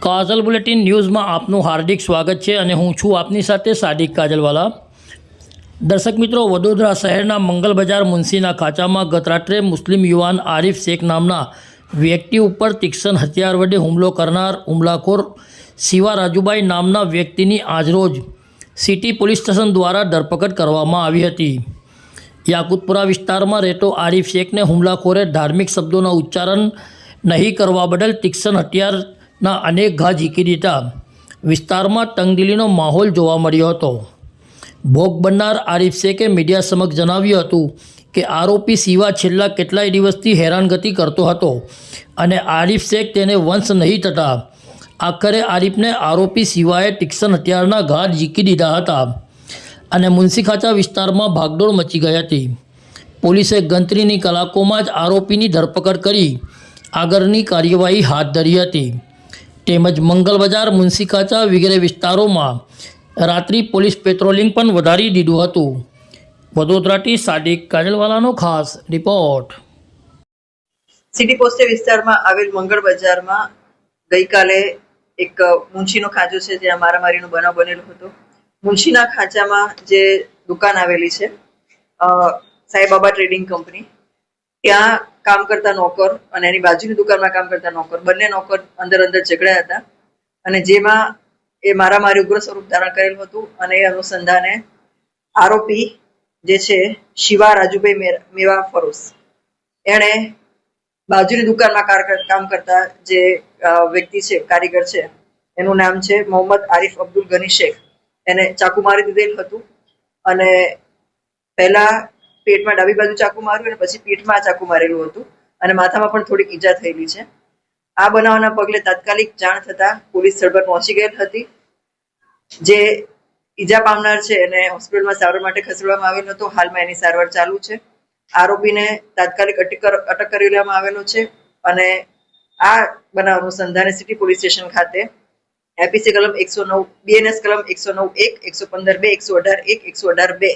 કાજલ bulletin ન્યૂઝમાં આપનું હાર્દિક સ્વાગત છે અને હું છું આપની સાથે સાદિક કાજલવાલા। દર્શક મિત્રો, વડોદરા શહેરના મંગલ બજાર મુનશીના ખાંચામાં ગત રાત્રે મુસ્લિમ યુવાન આરિફ શેખ નામના વ્યક્તિ ઉપર તીક્ષ્ણ હથિયાર વડે હુમલો કરનાર હુમલાખોર શિવા રાજુભાઈ નામના વ્યક્તિની આજરોજ સિટી પોલીસ સ્ટેશન દ્વારા ધરપકડ કરવામાં આવી હતી। યાકુતપુરા વિસ્તારમાં રહેતો આરિફ શેખને હુમલાખોરે ધાર્મિક શબ્દોના ઉચ્ચારણ નહીં કરવા બદલ તીક્ષ્ણ હથિયારના અનેક ઘા ઝીકી દીધા વિસ્તારમાં તંગદિલીનો માહોલ જોવા મળ્યો હતો। ભોગ બનનાર આરિફ શેખે મીડિયા સમક્ષ જણાવ્યું હતું કે આરોપી શિવા છેલ્લા કેટલાય દિવસથી હેરાનગતિ કરતો હતો અને આરિફ શેખ તેને વંશ નહીં થતા આખરે આરિફને આરોપી શિવાએ તીક્ષ્ણ હથિયારના ઘા ઝીકી દીધા હતા અને મુનશીખાચા વિસ્તારમાં ભાગદોડ મચી ગઈ હતી। પોલીસે ગણતરીની કલાકોમાં જ આરોપીની ધરપકડ કરી આગળની કાર્યવાહી હાથ ધરી હતી તેમજ મંગલ બજાર મુનશીખાચા વગેરે વિસ્તારોમાં રાત્રિ પોલીસ પેટ્રોલિંગ પણ વધારી દીધું હતું। વડોદરાથી સાદિક કાજલવાલાનો ખાસ રિપોર્ટ। સિટી પોસ્ટે વિસ્તારમાં આવેલ મંગળ બજારમાં ગઈકાલે એક મુનશીનો ખાંચો છે જ્યાં મારામારીનો બનાવ બનેલો હતો। મુનશીના ખાંચામાં જે દુકાન આવેલી છે સાઈબાબા ટ્રેડિંગ કંપની, ત્યાં કામ કરતા નોકર અને એની બાજુની દુકાનમાં કામ કરતા નોકર, બંને નોકર અંદર ઝઘડ્યા હતા અને જેમાં એ મારામારી ઉગ્ર સ્વરૂપ ધારણ કરેલું હતું અને એ અનુસંધાને આરોપી જે છે શિવા રાજુભાઈ મેવા ફરોસ, એણે બાજુની દુકાનમાં કામ કરતા જે વ્યક્તિ છે, કારીગર છે, એનું નામ છે મોહમ્મદ આરિફ અબ્દુલ ગની શેખ, એને ચાકુ મારી દીધેલું હતું અને પહેલા પેટમાં ડાબી બાજુ ચાકુ માર્યું અને પછી પીઠમાં ચાકુ મારેલું હતું અને માથામાં પણ થોડીક ઈજા થયેલી છે। આ બનાવના પગલે તાત્કાલિક જાણ થતા પોલીસ સ્થળ પર પહોંચી ગયેલ હતી। જે ઈજા પામનાર છે એને હોસ્પિટલમાં સારવાર માટે ખસેડવામાં આવેલો હતો। હાલમાં એની સારવાર ચાલુ છે। આરોપીને તાત્કાલિક અટક કરી લેવામાં આવેલો છે અને આ બનાવ અનુસંધાને સિટી પોલીસ સ્ટેશન ખાતે એપીસી કલમ 109, બીએનએસ કલમ 109(1), 115(2), 118(1), 118(2)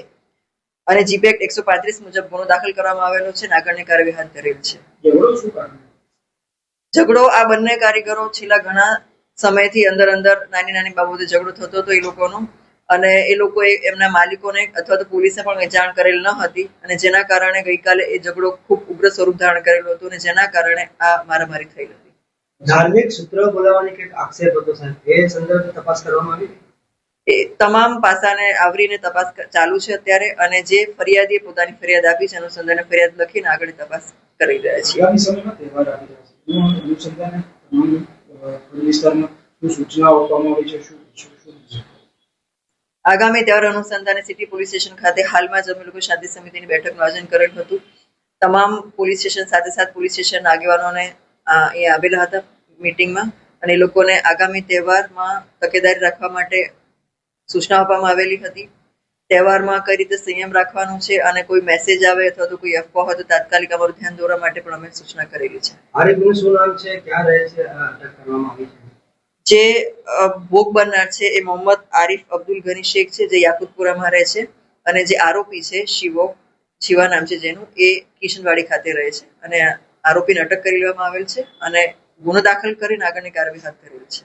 અને જીપી એક્ટ 135 મુજબ ગુનો દાખલ કરવામાં આવેલો છે અને આગળની કાર્યવાહી હાથ ધરેલ છે। ઝઘડો આ બંને કારીગરો છેલ્લા ઘણા સમયથી અંદર નાની બાબતે ઝઘડો થતો હતો એ લોકોનો, અને એ લોકોએ એમના માલિકોને અથવા તો પોલીસને પણ જાણ કરેલ ન હતી અને જેના કારણે ગઈકાલે એ ઝઘડો ખૂબ ઉગ્ર સ્વરૂપ ધારણ કરેલો હતો અને જેના કારણે આ મારામારી થઈ હતી। ધાર્મિક સૂત્ર બોલાવવાની કંઈક આક્ષેપ હતો સાહેબ, એ સંદર્ભે તપાસ કરવામાં આવી? એ તમામ પાસાને આવરીને તપાસ ચાલુ છે અત્યારે અને જે ફરિયાદીએ પોતાની ફરિયાદ આપી છે અનુસંધાને ફરિયાદ લખીને આગળ તપાસ કરી રહ્યા છીએ। આગામી સમયમાં તહેવાર આવી રહ્યા છે, અનુસંધાને વિસ્તારમાં શું સૂચનાઓ આપવામાં આવી છે? આગામી તહેવાર અનુસંધાને સિટી પોલીસ સ્ટેશન ખાતે હાલમાં જ અમે લોકો શાંતિ સમિતિની બેઠકનું આયોજન કરેલ હતું। તમામ પોલીસ સ્ટેશન સાથે પોલીસ સ્ટેશનના આગેવાનોને અહીંયા આવેલા હતા મીટિંગમાં અને એ લોકોને આગામી તહેવારમાં તકેદારી રાખવા માટે સૂચના આપવામાં આવેલી હતી। તહેવારમાં કઈ રીતે સંયમ રાખવાનું છે અને કોઈ મેસેજ આવે અથવા તો કોઈ અફવા હોય તો તાત્કાલિક અમારું ધ્યાન દોરવા માટે પણ અમે સૂચના કરેલી છે। આરિફનું શું નામ છે, ક્યાં રહે છે, અટક કરવામાં આવી છે? જે ભોગ બનનાર છે એ મોહમ્મદ આરિફ અબ્દુલ ગની શેખ છે, જે યાકુતપુરામાં રહે છે અને જે આરોપી છે શિવા નામ છે જેનું, એ કિશનવાડી ખાતે રહે છે અને આરોપીને અટક કરી લેવામાં આવેલ છે અને ગુનો દાખલ કરીને આગળની કાર્યવાહી હાથ ધરેલ છે।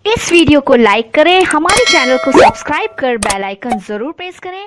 इस वीडियो को लाइक करें, हमारे चैनल को सब्सक्राइब कर बेल आइकन जरूर प्रेस करें